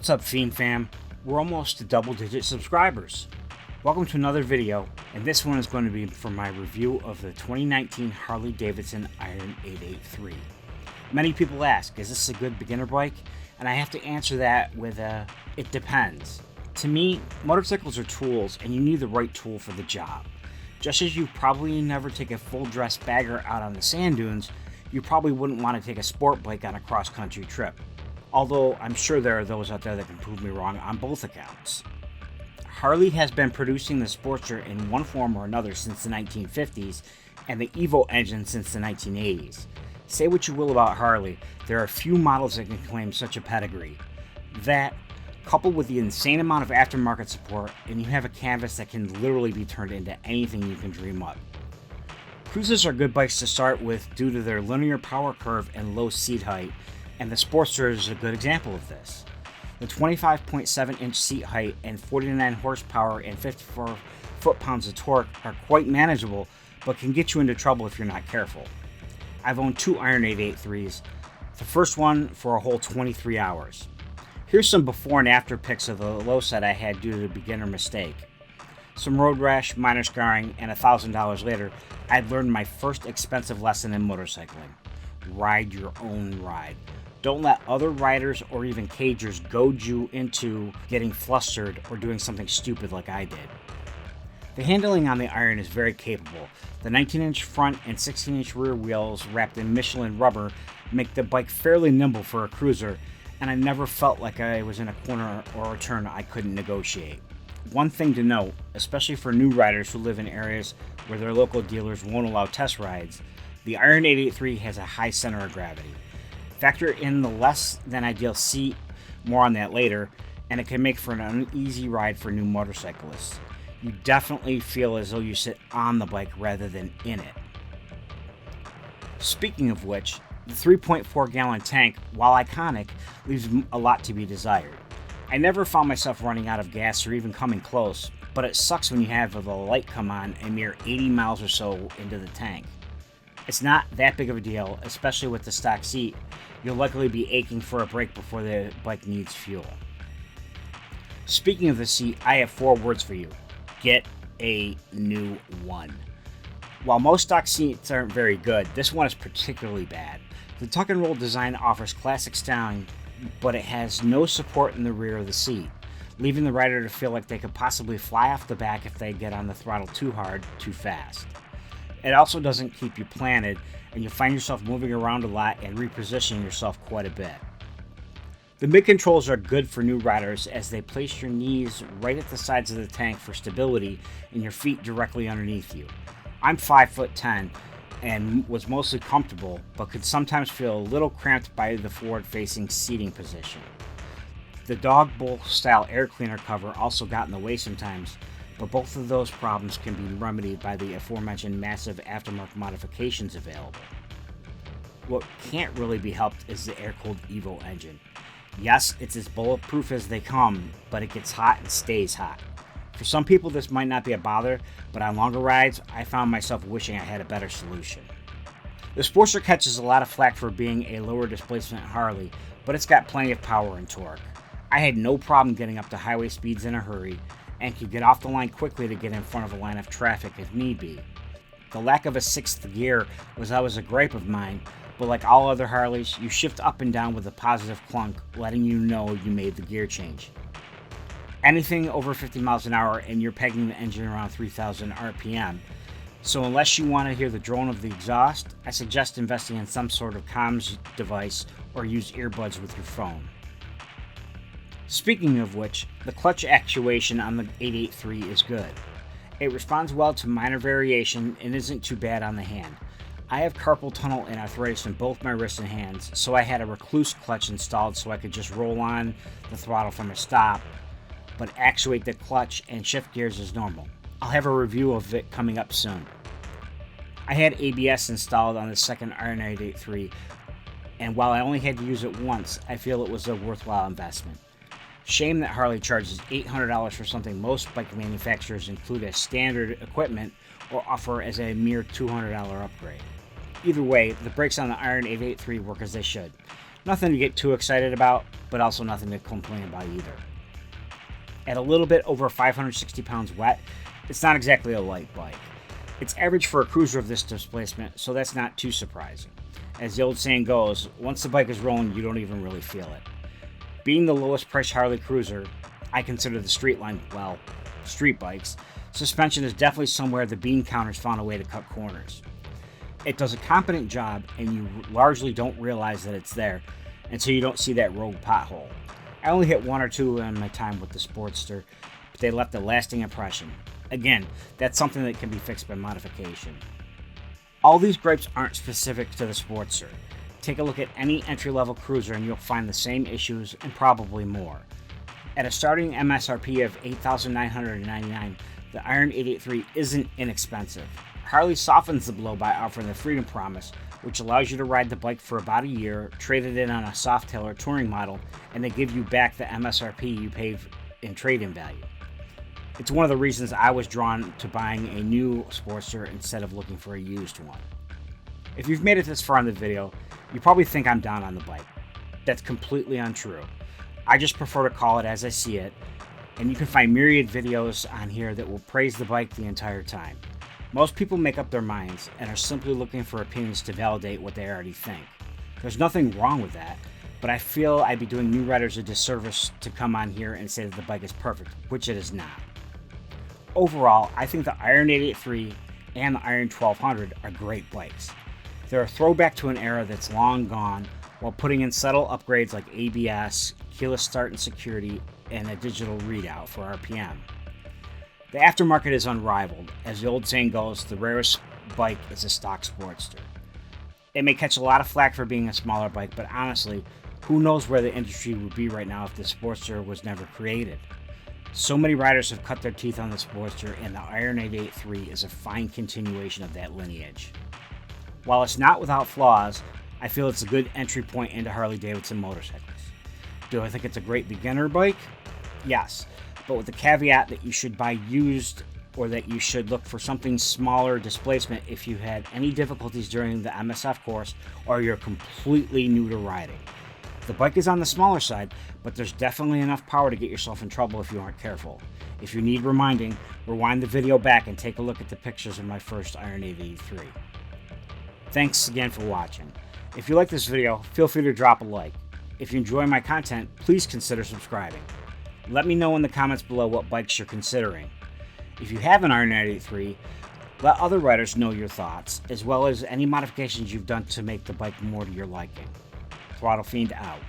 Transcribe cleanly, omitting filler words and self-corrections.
What's up, Fiend Fam? We're almost to double-digit subscribers. Welcome to another video, and this one is going to be for my review of the 2019 Harley Davidson Iron 883. Many people ask, is this a good beginner bike? And I have to answer that with it depends. To me, motorcycles are tools, and you need the right tool for the job. Just as you probably never take a full-dress bagger out on the sand dunes, you probably wouldn't want to take a sport bike on a cross-country trip. Although I'm sure there are those out there that can prove me wrong on both accounts. Harley has been producing the Sportster in one form or another since the 1950s, and the Evo engine since the 1980s. Say what you will about Harley, there are few models that can claim such a pedigree. That, coupled with the insane amount of aftermarket support, and you have a canvas that can literally be turned into anything you can dream up. Cruisers are good bikes to start with due to their linear power curve and low seat height, and the Sportster is a good example of this. The 25.7-inch seat height and 49 horsepower and 54 foot-pounds of torque are quite manageable, but can get you into trouble if you're not careful. I've owned two Iron 883s, the first one for a whole 23 hours. Here's some before and after pics of the low set I had due to a beginner mistake. Some road rash, minor scarring, and $1,000 later, I'd learned my first expensive lesson in motorcycling. Ride your own ride. Don't let other riders or even cagers goad you into getting flustered or doing something stupid like I did. The handling on the Iron is very capable. The 19-inch front and 16-inch rear wheels wrapped in Michelin rubber make the bike fairly nimble for a cruiser, and I never felt like I was in a corner or a turn I couldn't negotiate. One thing to note, especially for new riders who live in areas where their local dealers won't allow test rides, the Iron 883 has a high center of gravity. Factor in the less than ideal seat, more on that later, and it can make for an uneasy ride for new motorcyclists. You definitely feel as though you sit on the bike rather than in it. Speaking of which, the 3.4 gallon tank, while iconic, leaves a lot to be desired. I never found myself running out of gas or even coming close, but it sucks when you have the light come on a mere 80 miles or so into the tank. It's not that big of a deal, especially with the stock seat. You'll likely be aching for a break before the bike needs fuel. Speaking of the seat, I have 4 words for you. Get a new one. While most stock seats aren't very good, this one is particularly bad. The tuck and roll design offers classic styling, but it has no support in the rear of the seat, leaving the rider to feel like they could possibly fly off the back if they get on the throttle too hard, too fast. It also doesn't keep you planted, and you'll find yourself moving around a lot and repositioning yourself quite a bit. The mid-controls are good for new riders as they place your knees right at the sides of the tank for stability and your feet directly underneath you. I'm 5'10" and was mostly comfortable, but could sometimes feel a little cramped by the forward-facing seating position. The dog bowl style air cleaner cover also got in the way sometimes, but both of those problems can be remedied by the aforementioned massive aftermarket modifications available. What can't really be helped is the air-cooled Evo engine. Yes, it's as bulletproof as they come, but it gets hot and stays hot. For some people this might not be a bother, but on longer rides, I found myself wishing I had a better solution. The Sportster catches a lot of flack for being a lower displacement Harley, but it's got plenty of power and torque. I had no problem getting up to highway speeds in a hurry, and could get off the line quickly to get in front of a line of traffic if need be. The lack of a 6th gear was always a gripe of mine, but like all other Harleys, you shift up and down with a positive clunk, letting you know you made the gear change. Anything over 50 miles an hour and you're pegging the engine around 3,000 RPM, so unless you want to hear the drone of the exhaust, I suggest investing in some sort of comms device or use earbuds with your phone. Speaking of which, the clutch actuation on the 883 is good. It responds well to minor variation and isn't too bad on the hand. I have carpal tunnel and arthritis in both my wrists and hands, so I had a recluse clutch installed so I could just roll on the throttle from a stop, but actuate the clutch and shift gears as normal. I'll have a review of it coming up soon. I had ABS installed on the second Iron 883, and while I only had to use it once, I feel it was a worthwhile investment. Shame that Harley charges $800 for something most bike manufacturers include as standard equipment or offer as a mere $200 upgrade. Either way, the brakes on the Iron 883 work as they should. Nothing to get too excited about, but also nothing to complain about either. At a little bit over 560 pounds wet, it's not exactly a light bike. It's average for a cruiser of this displacement, so that's not too surprising. As the old saying goes, once the bike is rolling, you don't even really feel it. Being the lowest priced Harley cruiser, I consider the street line, well, street bikes, suspension is definitely somewhere the bean counters found a way to cut corners. It does a competent job, and you largely don't realize that it's there until you don't see that rogue pothole. I only hit one or two in my time with the Sportster, but they left a lasting impression. Again, that's something that can be fixed by modification. All these gripes aren't specific to the Sportster. Take a look at any entry-level cruiser and you'll find the same issues and probably more. At a starting MSRP of $8,999, the Iron 883 isn't inexpensive. Harley softens the blow by offering the Freedom Promise, which allows you to ride the bike for about a year, trade it in on a Softail or touring model, and they give you back the MSRP you paid in trade-in value. It's one of the reasons I was drawn to buying a new Sportster instead of looking for a used one. If you've made it this far in the video, you probably think I'm down on the bike. That's completely untrue. I just prefer to call it as I see it, and you can find myriad videos on here that will praise the bike the entire time. Most people make up their minds and are simply looking for opinions to validate what they already think. There's nothing wrong with that, but I feel I'd be doing new riders a disservice to come on here and say that the bike is perfect, which it is not. Overall, I think the Iron 883 and the Iron 1200 are great bikes. They're a throwback to an era that's long gone, while putting in subtle upgrades like ABS, keyless start and security, and a digital readout for RPM. The aftermarket is unrivaled. As the old saying goes, the rarest bike is a stock Sportster. It may catch a lot of flack for being a smaller bike, but honestly, who knows where the industry would be right now if the Sportster was never created. So many riders have cut their teeth on the Sportster, and the Iron 883 is a fine continuation of that lineage. While it's not without flaws, I feel it's a good entry point into Harley Davidson motorcycles. Do I think it's a great beginner bike? Yes, but with the caveat that you should buy used or that you should look for something smaller displacement if you had any difficulties during the MSF course or you're completely new to riding. The bike is on the smaller side, but there's definitely enough power to get yourself in trouble if you aren't careful. If you need reminding, rewind the video back and take a look at the pictures of my first Iron 883. Thanks again for watching. If you like this video, feel free to drop a like. If you enjoy my content, please consider subscribing. Let me know in the comments below what bikes you're considering. If you have an Iron 883, let other riders know your thoughts, as well as any modifications you've done to make the bike more to your liking. Throttle Fiend out.